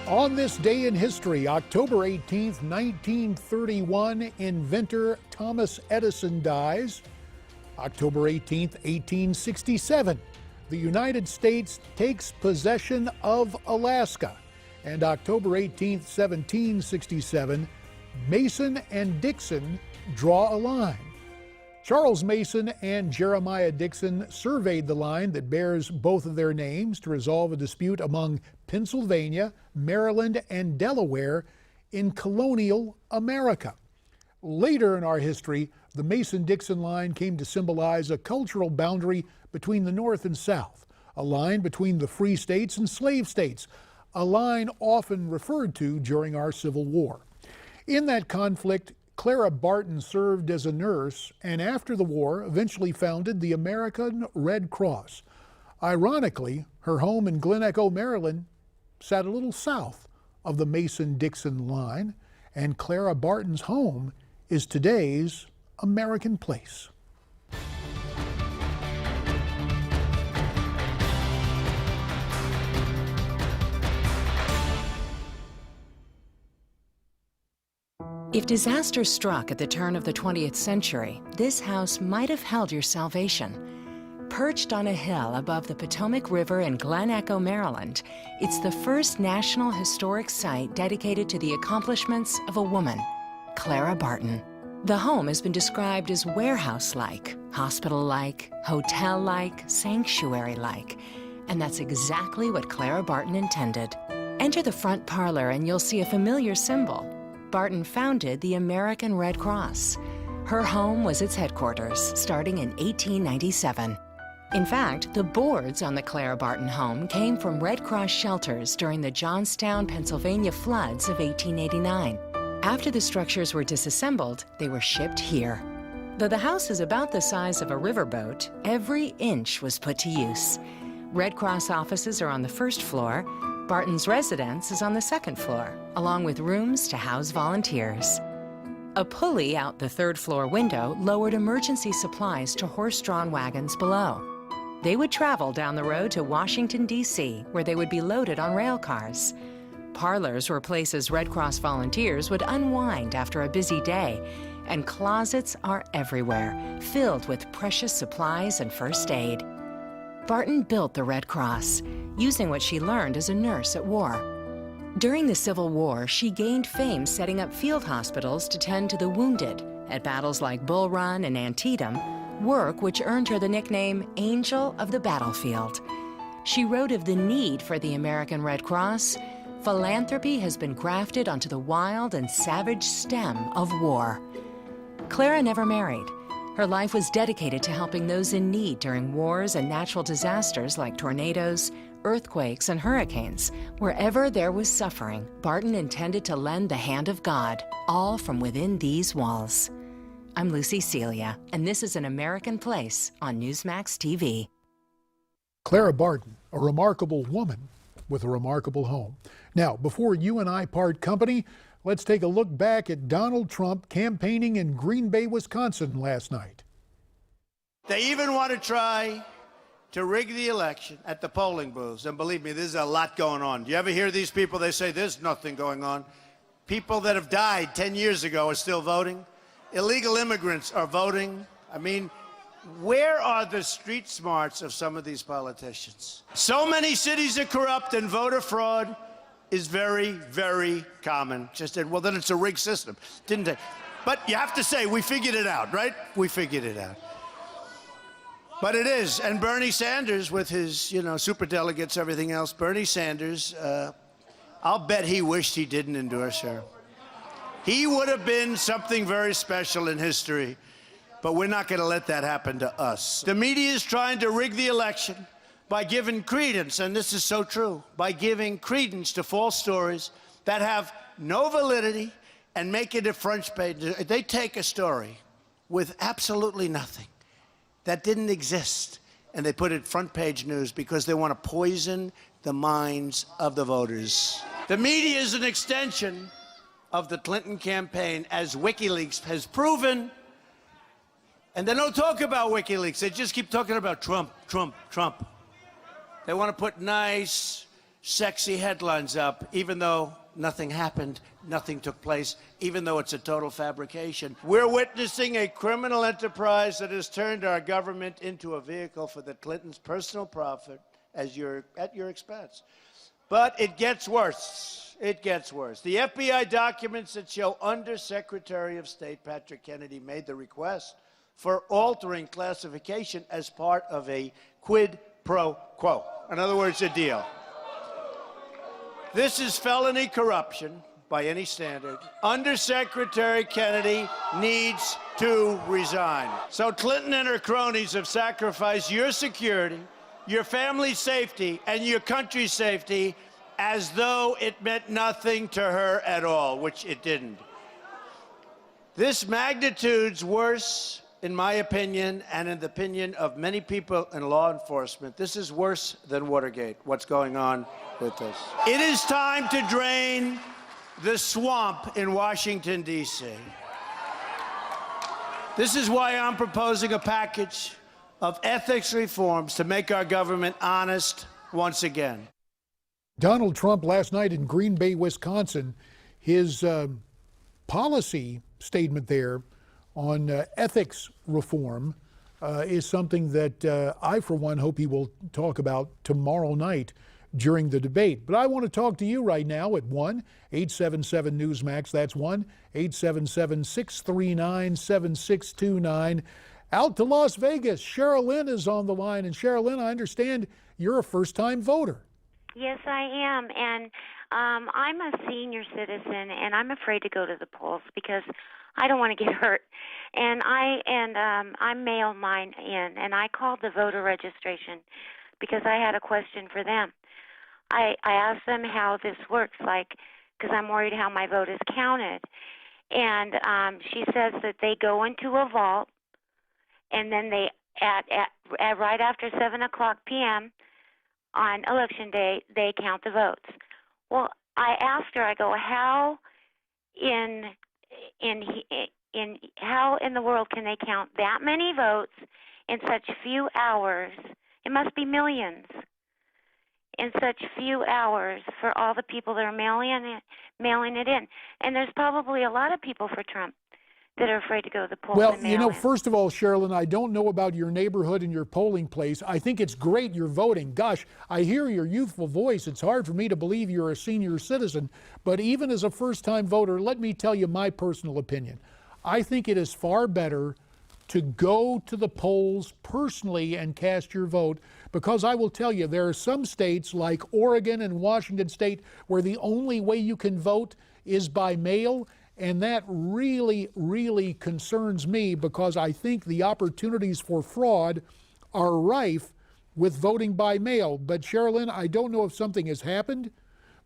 On this day in history, October 18th, 1931, inventor Thomas Edison dies. October 18th, 1867, the United States takes possession of Alaska. And October 18th, 1767, Mason and Dixon draw a line. Charles Mason and Jeremiah Dixon surveyed the line that bears both of their names to resolve a dispute among Pennsylvania, Maryland, and Delaware in colonial America. Later in our history, the Mason-Dixon line came to symbolize a cultural boundary between the North and South, a line between the free states and slave states, a line often referred to during our Civil War. In that conflict, Clara Barton served as a nurse and after the war eventually founded the American Red Cross. Ironically, her home in Glen Echo, Maryland sat a little south of the Mason-Dixon line, and Clara Barton's home is today's American Place. If disaster struck at the turn of the 20th century, this house might have held your salvation. Perched on a hill above the Potomac River in Glen Echo, Maryland, it's the first National Historic Site dedicated to the accomplishments of a woman, Clara Barton. The home has been described as warehouse-like, hospital-like, hotel-like, sanctuary-like, and that's exactly what Clara Barton intended. Enter the front parlor and you'll see a familiar symbol. Barton founded the American Red Cross. Her home was its headquarters, starting in 1897. In fact, the boards on the Clara Barton home came from Red Cross shelters during the Johnstown, Pennsylvania floods of 1889. After the structures were disassembled, they were shipped here. Though the house is about the size of a riverboat, every inch was put to use. Red Cross offices are on the first floor. Barton's residence is on the second floor, along with rooms to house volunteers. A pulley out the third-floor window lowered emergency supplies to horse-drawn wagons below. They would travel down the road to Washington, D.C., where they would be loaded on rail cars. Parlors were places Red Cross volunteers would unwind after a busy day, and closets are everywhere, filled with precious supplies and first aid. Barton built the Red Cross, using what she learned as a nurse at war. During the Civil War, she gained fame setting up field hospitals to tend to the wounded at battles like Bull Run and Antietam, work which earned her the nickname Angel of the Battlefield. She wrote of the need for the American Red Cross. Philanthropy has been grafted onto the wild and savage stem of war. Clara never married. Her life was dedicated to helping those in need during wars and natural disasters like tornadoes, earthquakes, and hurricanes. Wherever there was suffering, Barton intended to lend the hand of God, all from within these walls. I'm Lucy Celia, and this is An American Place on Newsmax TV. Clara Barton, a remarkable woman with a remarkable home. Now, before you and I part company, let's take a look back at Donald Trump campaigning in Green Bay, Wisconsin last night. They even want to try to rig the election at the polling booths. And believe me, there's a lot going on. Do you ever hear these people? They say there's nothing going on. People that have died 10 years ago are still voting. Illegal immigrants are voting. I mean, where are the street smarts of some of these politicians? So many cities are corrupt and voter fraud is very, very common. Just said, well, then it's a rigged system. Didn't they? But you have to say, we figured it out, right? We figured it out. But it is. And Bernie Sanders, with his, superdelegates, everything else, Bernie Sanders, I'll bet he wished he didn't endorse her. He would have been something very special in history, but we're not going to let that happen to us. The media is trying to rig the election by giving credence, and this is so true, by giving credence to false stories that have no validity and make it a front page. They take a story with absolutely nothing that didn't exist, and they put it front page news because they want to poison the minds of the voters. The media is an extension of the Clinton campaign, as WikiLeaks has proven. And they don't talk about WikiLeaks. They just keep talking about Trump, Trump, Trump. They want to put nice, sexy headlines up, even though nothing happened, nothing took place, even though it's a total fabrication. We're witnessing a criminal enterprise that has turned our government into a vehicle for the Clintons' personal profit at your expense. But it gets worse. It gets worse. The FBI documents that show Undersecretary of State Patrick Kennedy made the request for altering classification as part of a quid pro quo. In other words, a deal. This is felony corruption by any standard. Undersecretary Kennedy needs to resign. So Clinton and her cronies have sacrificed your security, your family's safety, and your country's safety as though it meant nothing to her at all, which it didn't. This magnitude's worse, in my opinion, and in the opinion of many people in law enforcement. This is worse than Watergate, what's going on with this. It is time to drain the swamp in Washington, D.C. This is why I'm proposing a package of ethics reforms to make our government honest once again. Donald Trump last night in Green Bay, Wisconsin, his policy statement there on ethics reform is something that I, for one, hope he will talk about tomorrow night during the debate. But I want to talk to you right now at 1-877-NEWSMAX. That's 1-877-639-7629. Out to Las Vegas, Sherilyn is on the line. And Sherilyn, I understand you're a first-time voter. Yes, I am, and I'm a senior citizen, and I'm afraid to go to the polls because I don't want to get hurt. And I mailed mine in, and I called the voter registration because I had a question for them. I asked them how this works, because I'm worried how my vote is counted. And she says that they go into a vault, and then they at right after 7:00 p.m. on election day, they count the votes. Well, I asked her, I go, how in the world can they count that many votes in such few hours? It must be millions in such few hours for all the people that are mailing it in. And there's probably a lot of people for Trump that are afraid to go to the polls. Well, you know, first of all, Sherilyn, I don't know about your neighborhood and your polling place. I think it's great you're voting. Gosh, I hear your youthful voice. It's hard for me to believe you're a senior citizen. But even as a first-time voter, let me tell you my personal opinion. I think it is far better to go to the polls personally and cast your vote, because I will tell you, there are some states like Oregon and Washington State where the only way you can vote is by mail. And that really, really concerns me, because I think the opportunities for fraud are rife with voting by mail. But Sherilyn, I don't know if something has happened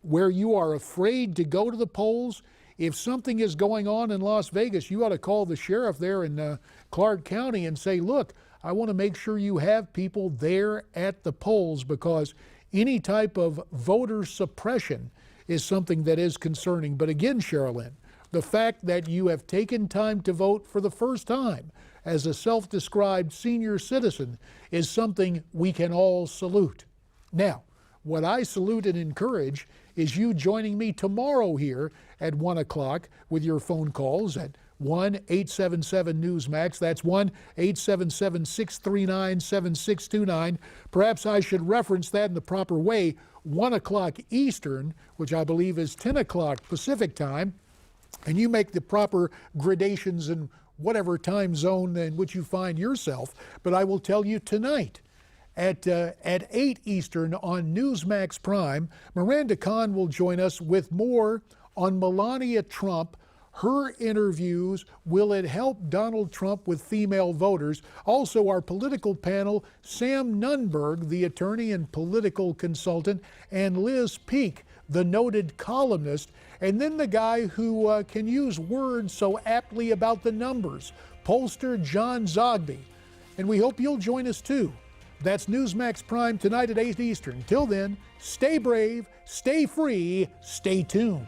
where you are afraid to go to the polls. If something is going on in Las Vegas, you ought to call the sheriff there in Clark County and say, look, I want to make sure you have people there at the polls, because any type of voter suppression is something that is concerning. But again, Sherilyn, the fact that you have taken time to vote for the first time as a self-described senior citizen is something we can all salute. Now, what I salute and encourage is you joining me tomorrow here at 1 o'clock with your phone calls at 1-877-NEWSMAX. That's 1-877-639-7629. Perhaps I should reference that in the proper way. 1 o'clock Eastern, which I believe is 10 o'clock Pacific time. And you make the proper gradations in whatever time zone in which you find yourself. But I will tell you tonight at 8 Eastern on Newsmax Prime, Miranda Kahn will join us with more on Melania Trump, her interviews. Will it help Donald Trump with female voters? Also, our political panel, Sam Nunberg, the attorney and political consultant, and Liz Peek, the noted columnist, and then the guy who can use words so aptly about the numbers, pollster John Zogby. And we hope you'll join us too. That's Newsmax Prime tonight at 8 Eastern. Till then, stay brave, stay free, stay tuned.